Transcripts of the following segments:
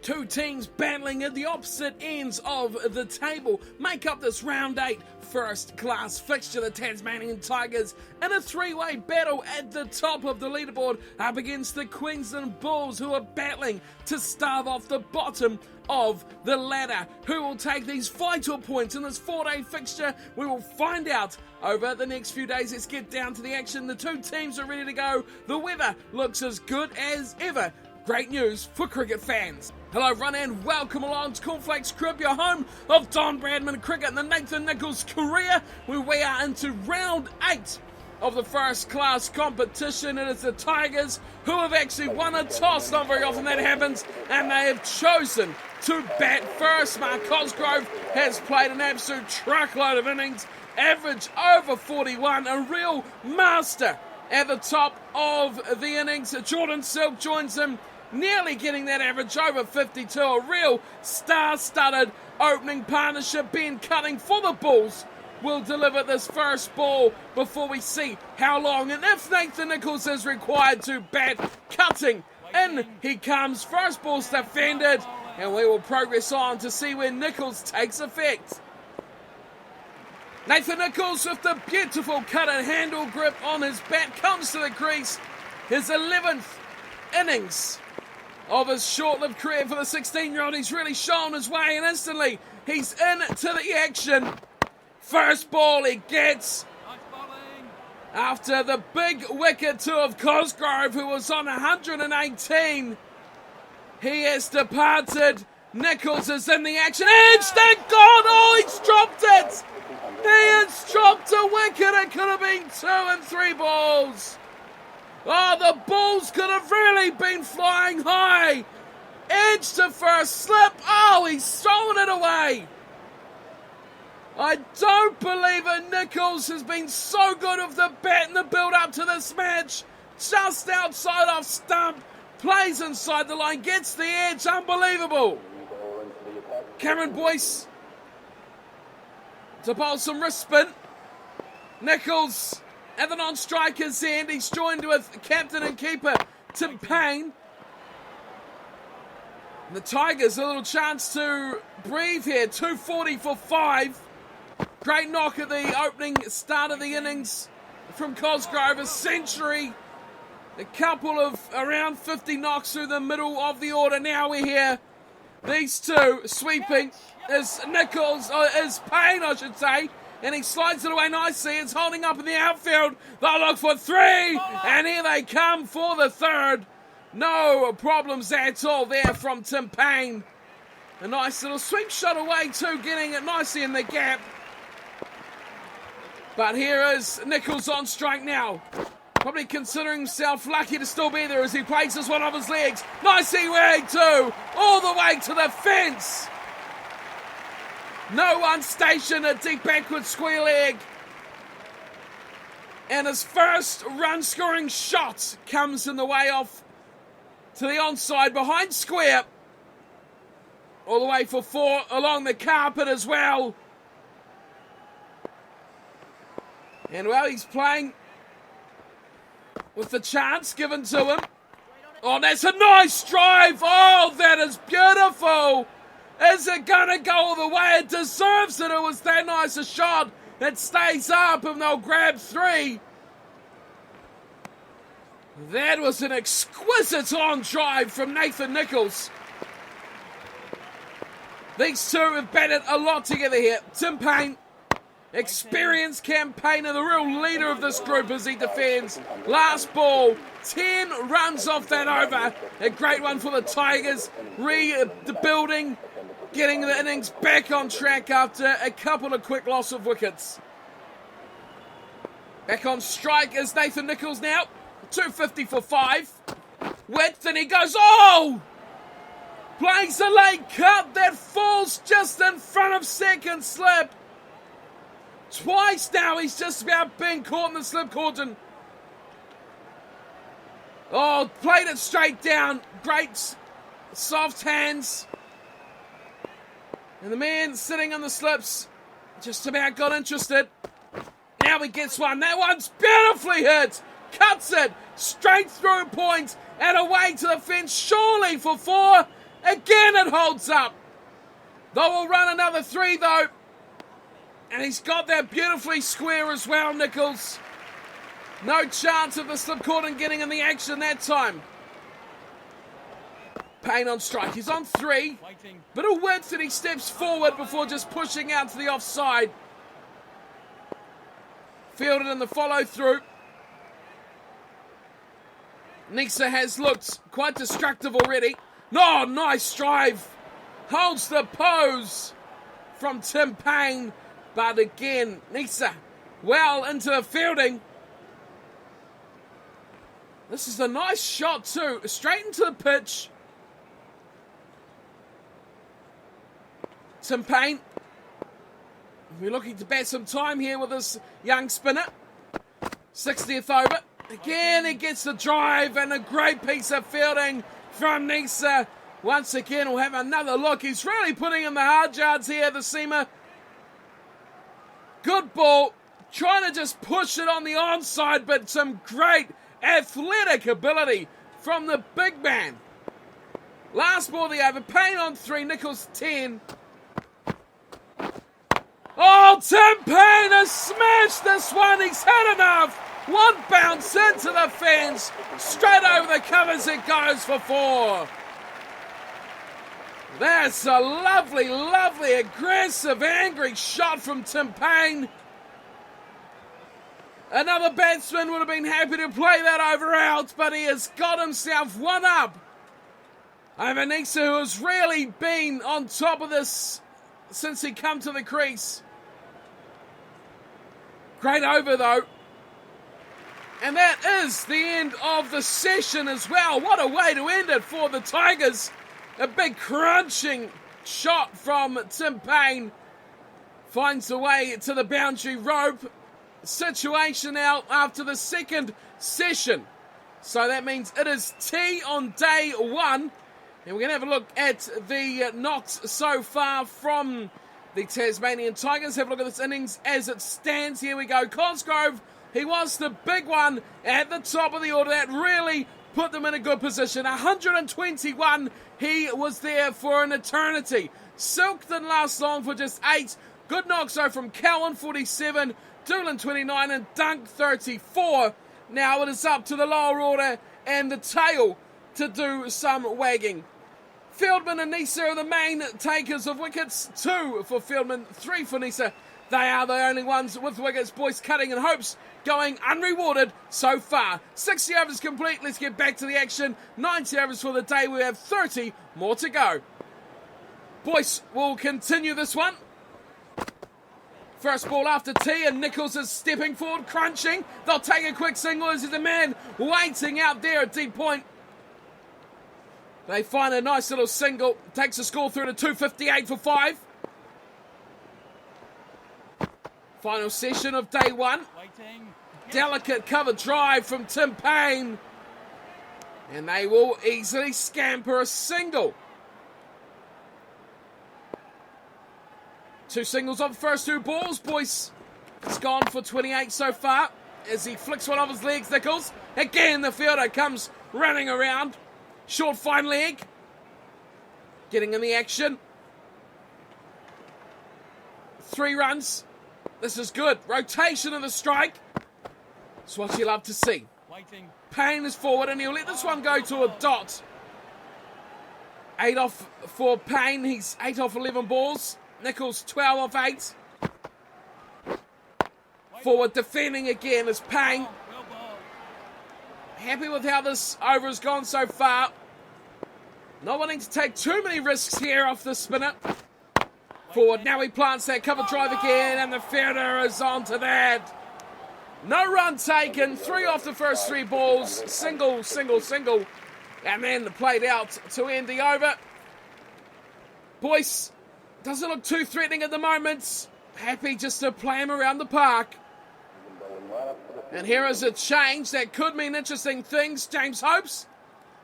Two teams battling at the opposite ends of the table make up this round 8 first-class fixture. The Tasmanian Tigers in a three-way battle at the top of the leaderboard up against the Queensland Bulls, who are battling to stave off the bottom of the ladder. Who will take these vital points in this 4-day fixture? We will find out over the next few days. Let's get down to the action. The two teams are ready to go. The weather looks as good as ever. Great news for cricket fans. Hello everyone and welcome along to Cornflakes Crib, your home of Don Bradman Cricket and the Nathan Nicholls career, where we are into round 8 of the first class competition. It is the Tigers who have actually won a toss. Not very often that happens, and they have chosen to bat first. Mark Cosgrove has played an absolute truckload of innings, average over 41, a real master at the top of the innings. Jordan Silk joins him, nearly getting that average over 52. A real star-studded opening partnership. Ben Cutting for the Bulls will deliver this first ball before we see how long and if Nathan Nicholls is required to bat. Cutting, in he comes. First ball's defended, and we will progress on to see where Nicholls takes effect. Nathan Nicholls with the beautiful cut and handle grip on his bat comes to the crease. His 11th innings of his short-lived career for the 16-year-old. He's really shown his way, and instantly he's into the action. First ball he gets after the big wicket to of Cosgrove, who was on 118. He has departed. Nicholls is in the action. Edged and gone! Oh, he's dropped it! He has dropped a wicket. It could have been 2 and 3 balls. Oh, the Bulls could have really been flying high. Edge to first, slip. Oh, he's thrown it away. I don't believe it. Nicholls has been so good with the bat in the build-up to this match. Just outside off stump. Plays inside the line. Gets the edge. Unbelievable. Cameron Boyce to bowl some wrist spin. Nicholls at the non-striker's end. He's joined with captain and keeper Tim Payne. And the Tigers a little chance to breathe here. 240 for 5. Great knock at the opening start of the innings from Cosgrove. A century. A couple of around 50 knocks through the middle of the order. Now we're here. These two sweeping is Nicholls, is Payne I should say. And he slides it away nicely. It's holding up in the outfield. They'll look for 3. And here they come for the 3rd. No problems at all there from Tim Payne. A nice little sweep shot away too, getting it nicely in the gap. But here is Nicholls on strike now. Probably considering himself lucky to still be there as he places one of his legs. Nicely rigged too. All the way to the fence. No one stationed, a deep backward square leg. And his first run-scoring shot comes in the way off to the onside behind square. All the way for 4 along the carpet as well. And well, he's playing with the chance given to him. Oh, that's a nice drive. Oh, that is beautiful. Is it going to go all the way? It deserves it. It was that nice a shot. It stays up and they'll grab 3. That was an exquisite on drive from Nathan Nicholls. These two have batted a lot together here. Tim Payne, experienced campaigner, the real leader of this group as he defends. Last ball, 10 runs off that over. A great one for the Tigers. Rebuilding, getting the innings back on track after a couple of quick loss of wickets. Back on strike is Nathan Nicholls now. 250 for 5. Width, and he goes, oh! Plays a late cut that falls just in front of second slip. Twice now he's just about being caught in the slip cordon. Oh, played it straight down. Great soft hands. And the man sitting on the slips just about got interested. Now he gets one. That one's beautifully hit. Cuts it straight through point and away to the fence. Surely for 4. Again it holds up. They will run another 3 though. And he's got that beautifully square as well, Nicholls. No chance of the slipcordon getting in the action that time. Payne on strike. He's on 3. Bit of width and he steps forward before just pushing out to the offside. Fielded in the follow through. Nexa has looked quite destructive already. No, nice drive. Holds the pose from Tim Payne. But again, Nexa well into the fielding. This is a nice shot too. Straight into the pitch. Tim Payne. We're looking to bat some time here with this young spinner. 60th over. Again, he gets the drive and a great piece of fielding from Nexa. Once again, we'll have another look. He's really putting in the hard yards here, the seamer. Good ball. Trying to just push it on the onside, but some great athletic ability from the big man. Last ball of the over. Payne on 3, Nicholls 10. Oh, Tim Payne has smashed this one. He's had enough. One bounce into the fence. Straight over the covers it goes for 4. That's a lovely, lovely, aggressive, angry shot from Tim Payne. Another batsman would have been happy to play that over out, but he has got himself one up over Nexa, who has really been on top of this since he come to the crease. Great over though. And that is the end of the session as well. What a way to end it for the Tigers. A big crunching shot from Tim Payne. Finds the way to the boundary rope. Situation now after the second session. So that means it is tea on day 1. And we're going to have a look at the knocks so far from the Tasmanian Tigers. Have a look at this innings as it stands. Here we go. Cosgrove, he was the big one at the top of the order. That really put them in a good position. 121, he was there for an eternity. Silk didn't last long for just 8. Good knocks though from Cowan, 47, Doolan, 29, and Dunk, 34. Now it is up to the lower order and the tail to do some wagging. Fieldman and Nexa are the main takers of wickets. 2 for Fieldman, 3 for Nexa. They are the only ones with wickets. Boys cutting in hopes, going unrewarded so far. 60 overs complete. Let's get back to the action. 90 overs for the day. We have 30 more to go. Boys will continue this one. First ball after tea, and Nicholls is stepping forward, crunching. They'll take a quick single. This is the man waiting out there at deep point. They find a nice little single. Takes the score through to 258 for 5. Final session of day 1. Delicate cover drive from Tim Payne. And they will easily scamper a single. 2 singles on the first 2 balls. Boyce has gone for 28 so far as he flicks one off his legs, Nicholls. Again, the fielder comes running around. Short fine leg. Getting in the action. 3 runs. This is good. Rotation of the strike. It's what you love to see. Payne is forward and he'll let this one go to a dot. 8 off for Payne. He's 8 off 11 balls. Nicholls 12 off 8. Forward defending again is Payne. Happy with how this over has gone so far. Not wanting to take too many risks here off the spinner. Forward, now he plants that cover drive again, and the fielder is on to that. No run taken, 3 off the first 3 balls. Single, single, single. And then played out to end the over. Boyce doesn't look too threatening at the moment. Happy just to play him around the park. And here is a change that could mean interesting things. James Hopes,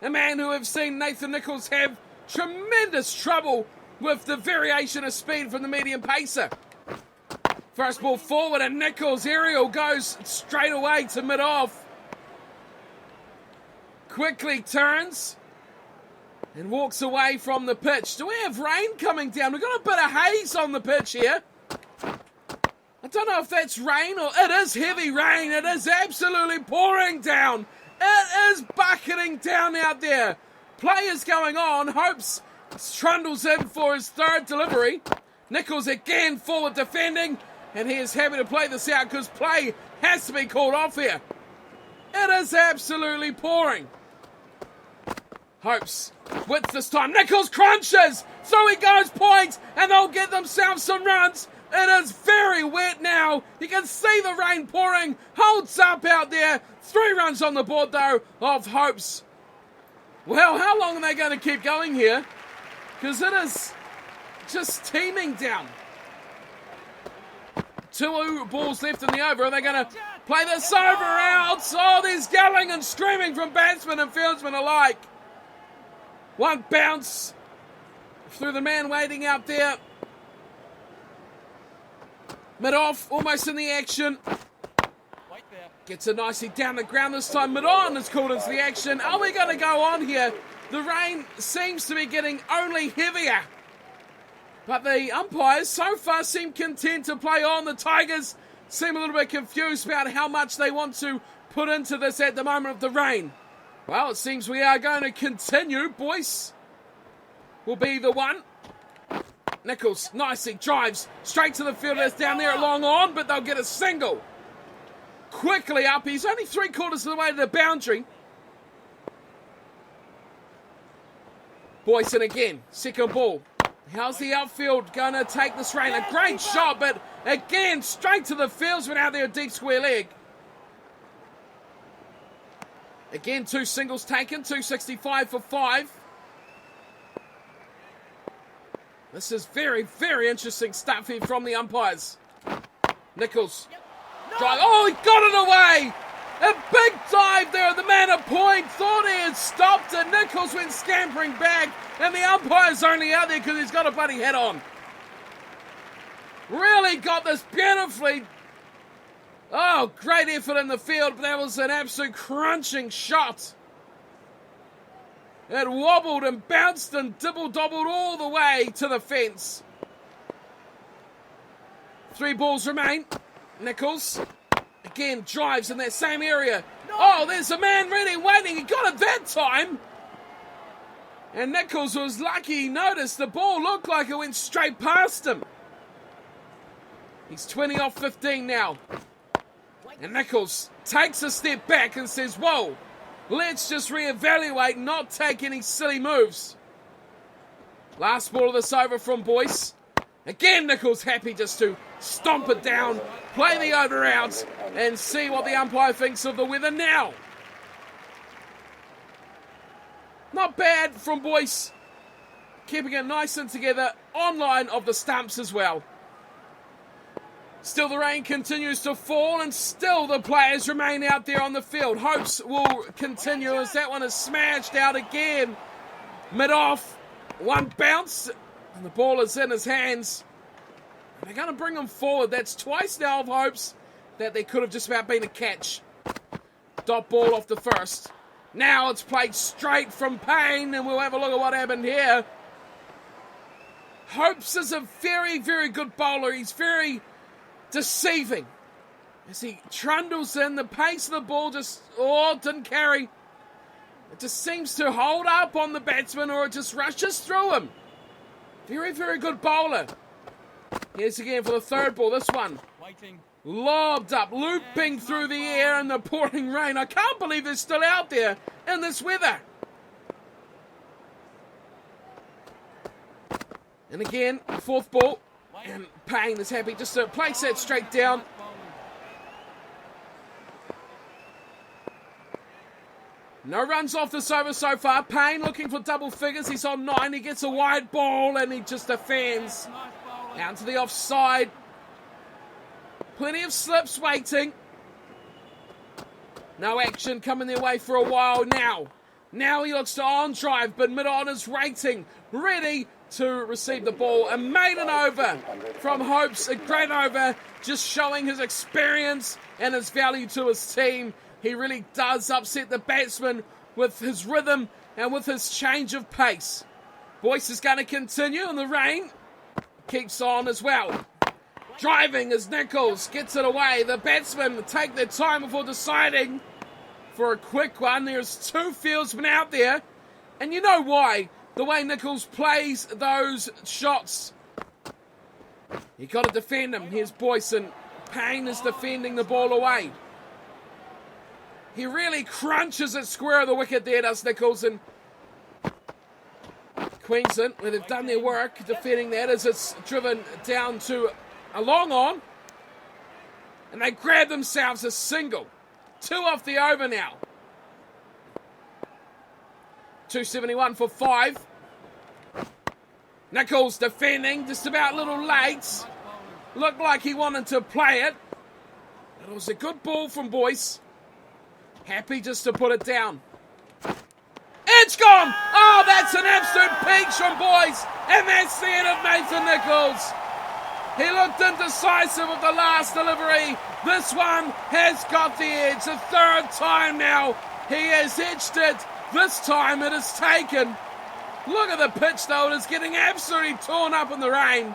a man who have seen Nathan Nicholls have tremendous trouble with the variation of speed from the medium pacer. First ball forward and Nicholls aerial goes straight away to mid-off. Quickly turns. and walks away from the pitch. Do we have rain coming down? We've got a bit of haze on the pitch here. I don't know if that's rain or it is heavy rain. It is absolutely pouring down. It is bucketing down out there. Players going on. Hopes trundles in for his third delivery. Nicholls again forward defending, and he is happy to play this out because play has to be called off here. It is absolutely pouring. Hopes width this time. Nicholls crunches. So he goes point, and they'll get themselves some runs. It is very wet now. You can see the rain pouring. Holds up out there. 3 runs on the board, though, of Hopes. Well, how long are they going to keep going here? Because it is just teeming down. 2 balls left in the over. Are they going to play this over out? Oh, there's yelling and screaming from batsmen and fieldsmen alike. 1 bounce through the man waiting out there. Mid-off, almost in the action. Gets it nicely down the ground this time. Mid-on is called into the action. Are we going to go on here? The rain seems to be getting only heavier. But the umpires so far seem content to play on. The Tigers seem a little bit confused about how much they want to put into this at the moment of the rain. Well, it seems we are going to continue. Boyce will be the one. Nicholls nicely drives straight to the fielders down there at long on, but they'll get a single. Quickly up, he's only 3/4 of the way to the boundary. Boyson again, second ball. How's the outfield going to take this rain? A great shot, but again, straight to the fieldsman out there, a deep square leg. Again, 2 singles taken, 265 for 5. This is very, very interesting stuff here from the umpires. Nicholls. Drive. Oh, he got it away! A big dive there. The man at point thought he had stopped it. Nicholls went scampering back, and the umpire's only out there because he's got a bloody head on. Really got this beautifully. Oh, great effort in the field, but that was an absolute crunching shot. It wobbled and bounced and dibble-dobbled all the way to the fence. 3 balls remain. Nicholls again drives in that same area. Oh, there's a man ready, waiting. He got it that time. And Nicholls was lucky he noticed the ball looked like it went straight past him. He's 20 off 15 now. And Nicholls takes a step back and says, whoa, let's just reevaluate, not take any silly moves. Last ball of this over from Boyce. Again, Nicholls happy just to stomp it down, play the over out, and see what the umpire thinks of the weather now. Not bad from Boyce. Keeping it nice and together, on line of the stumps as well. Still the rain continues to fall, and still the players remain out there on the field. Hopes will continue as that one is smashed out again. Mid-off, 1 bounce, and the ball is in his hands. They're going to bring him forward. That's twice now of Hopes that there could have just about been a catch. Dot ball off the first. Now it's played straight from Payne, and we'll have a look at what happened here. Hopes is a very, very good bowler. He's very deceiving as he trundles in. The pace of the ball just didn't carry. It just seems to hold up on the batsman, or it just rushes through him. Very, very good bowler. Here's again for the 3rd ball. This one lobbed up, looping through the air in the pouring rain. I can't believe they're still out there in this weather. And again, 4th ball. And Payne is happy just to place that straight down. No runs off this over so far. Payne looking for double figures. He's on 9. He gets a wide ball and he just defends. Out to the offside. Plenty of slips waiting. No action coming their way for a while now. Now he looks to on drive, but mid-on is waiting. Ready to receive the ball. A maiden over from Hopes. A great over, just showing his experience and his value to his team. He really does upset the batsman with his rhythm and with his change of pace. Boyce is going to continue, and the rain keeps on as well. Driving as Nicholls gets it away. The batsmen take their time before deciding for a quick one. There's two fieldsmen out there, and you know why. The way Nicholls plays those shots. You got to defend him. Here's Boyce, and Payne is defending the ball away. He really crunches it square of the wicket there, does Nicholls, and Queensland, where they've done their work defending that, as it's driven down to a long on, and they grab themselves a single. 2 off the over now. 271 for 5. Nicholls defending, just about a little late. Looked like he wanted to play it. It was a good ball from Boyce. Happy just to put it down. It's gone! Oh, that's an absolute peach from Boyce. And that's the end of Nathan Nicholls. He looked indecisive with the last delivery. This one has got the edge. The third time now he has edged it. This time it is taken. Look at the pitch though. It is getting absolutely torn up in the rain.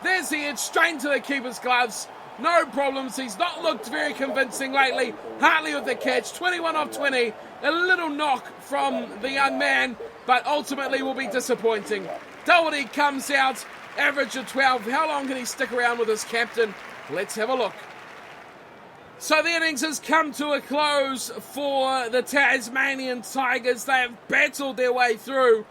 There's the edge straight into the keeper's gloves. No problems. He's not looked very convincing lately. Hartley with the catch. 21 off 20. A little knock from the young man, but ultimately will be disappointing. Doherty comes out, average of 12. How long can he stick around with his captain? Let's have a look. So the innings has come to a close for the Tasmanian Tigers. They have battled their way through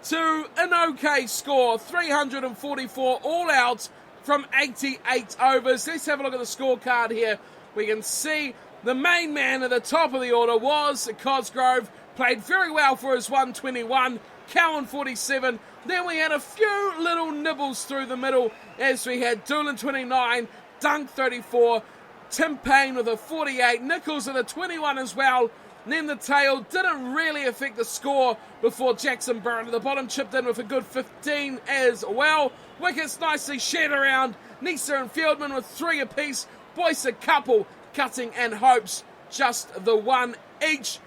to an okay score. 344 all out from 88 overs. Let's have a look at the scorecard here. We can see the main man at the top of the order was Cosgrove. Played very well for his 121. Cowan 47. Then we had a few little nibbles through the middle as we had Doolan 29, Dunk 34, Tim Payne with a 48, Nicholls with a 21 as well. And then the tail didn't really affect the score before Jackson Byrne at the bottom chipped in with a good 15 as well. Wickets nicely shared around. Nisa and Fieldman with 3 apiece. Boyce a couple. Cutting and Hopes just the 1 each.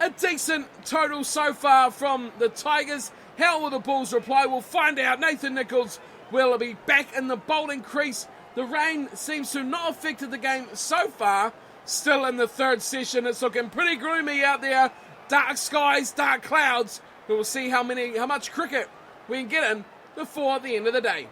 A decent total so far from the Tigers. How will the Bulls reply? We'll find out. Nathan Nicholls will be back in the bowling crease. The rain seems to not have affected the game so far. Still in the third session. It's looking pretty gloomy out there. Dark skies, dark clouds. But we'll see how much cricket we can get in before the end of the day.